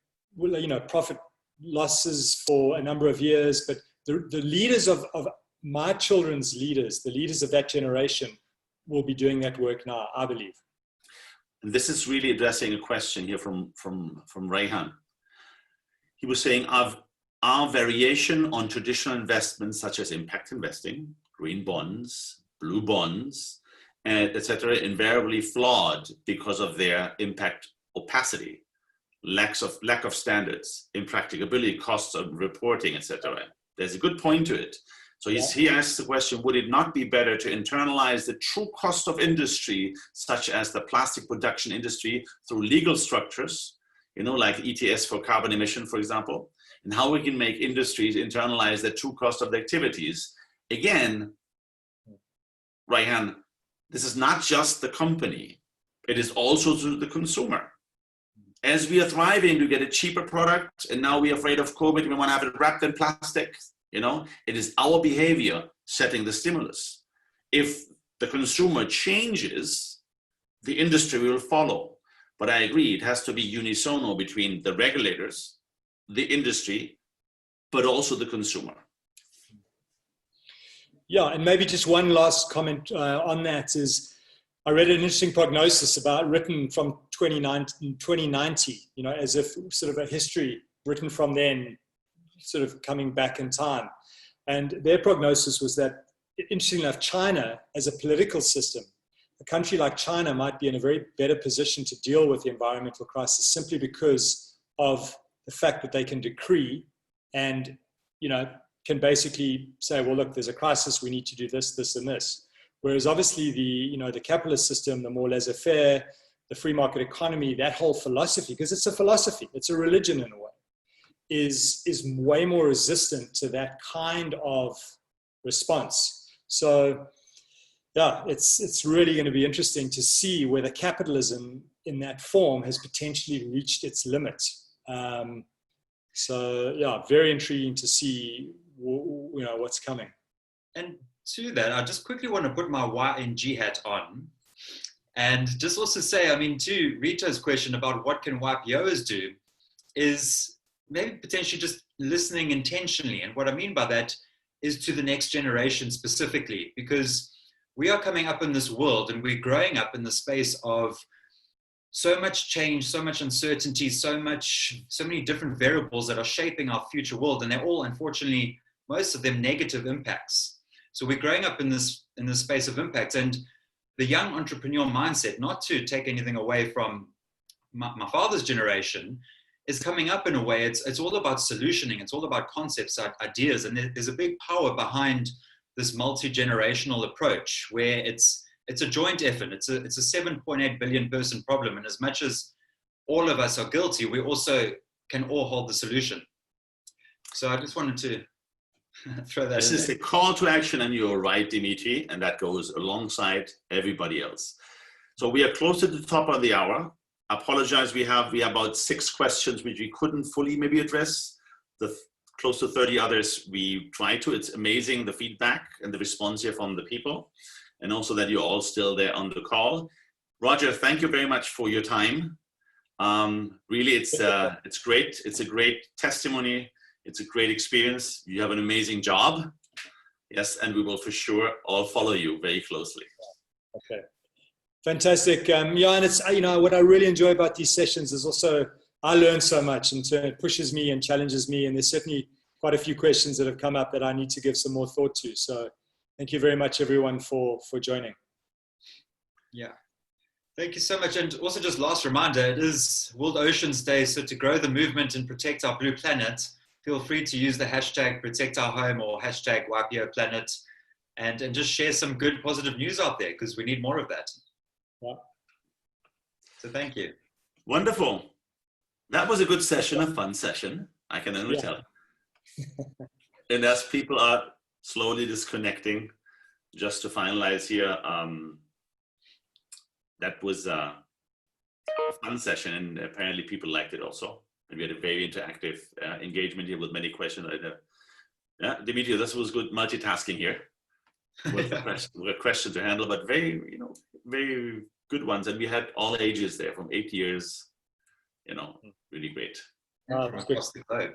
profit losses for a number of years, but the leaders of my children's leaders, the leaders of that generation, will be doing that work now, I believe. And this is really addressing a question here from Rayhan. He was saying, our variation on traditional investments such as impact investing, green bonds, blue bonds, etc., invariably flawed because of their impact opacity, lack of standards, impracticability, costs of reporting, etc. There's a good point to it. So he asks the question, would it not be better to internalize the true cost of industry, such as the plastic production industry, through legal structures, like ETS for carbon emission, for example, and how we can make industries internalize the true cost of the activities? Again, Raihan, this is not just the company, it is also to the consumer. As we are thriving to get a cheaper product, and now we're afraid of COVID, we want to have it wrapped in plastic, it is our behavior setting the stimulus. If the consumer changes, the industry will follow. But I agree, it has to be unisono between the regulators, the industry, but also the consumer. Yeah, and maybe just one last comment on that is, I read an interesting prognosis written from 2090, as if sort of a history written from then, sort of coming back in time. And their prognosis was that, interestingly enough, China as a political system, a country like China might be in a very better position to deal with the environmental crisis simply because of the fact that they can decree and, can basically say, well, look, there's a crisis, we need to do this, this, and this. Whereas obviously the capitalist system, the more laissez-faire, the free market economy, that whole philosophy, because it's a philosophy, it's a religion in a way, is way more resistant to that kind of response. So yeah, it's really going to be interesting to see whether capitalism in that form has potentially reached its limit. So yeah, very intriguing to see what's coming. And to that, I just quickly want to put my YNG hat on and just also say, to Rita's question about what can YPOers do is maybe potentially just listening intentionally. And what I mean by that is to the next generation specifically, because we are coming up in this world and we're growing up in the space of so much change, so much uncertainty, so many different variables that are shaping our future world. And they're all, unfortunately, most of them negative impacts. So we're growing up in this space of impacts, and the young entrepreneur mindset, not to take anything away from my father's generation, is coming up in a way. It's all about solutioning. It's all about concepts, ideas, and there's a big power behind this multi-generational approach where it's a joint effort. It's a 7.8 billion person problem, and as much as all of us are guilty, we also can all hold the solution. So I just wanted to throw that in. This is a call to action, and you're right, Dimitri, and that goes alongside everybody else. So we are close to the top of the hour. I apologize, we have about 6 questions which we couldn't fully maybe address. The close to 30 others we tried to. It's amazing the feedback and the response here from the people, and also that you're all still there on the call. Roger, thank you very much for your time. Really, it's great. It's a great testimony. It's a great experience. You have an amazing job. Yes, and we will for sure all follow you very closely. Okay, fantastic. Yeah, and it's, what I really enjoy about these sessions is also I learn so much, and so it pushes me and challenges me. And there's certainly quite a few questions that have come up that I need to give some more thought to. So thank you very much, everyone, for joining. Yeah. Thank you so much. And also just last reminder, it is World Oceans Day. So to grow the movement and protect our blue planet, feel free to use the hashtag Protect Our Home or hashtag YPO Planet, and just share some good positive news out there, because we need more of that. Yeah. So thank you. Wonderful. That was a good session, a fun session, I can only tell. And as people are slowly disconnecting, just to finalize here, that was a fun session, and apparently people liked it also. And we had a very interactive engagement here with many questions. Yeah, Dimitri, this was good multitasking here. With a question to handle, but very, very good ones. And we had all ages there, from 8 years, really great. From across the globe.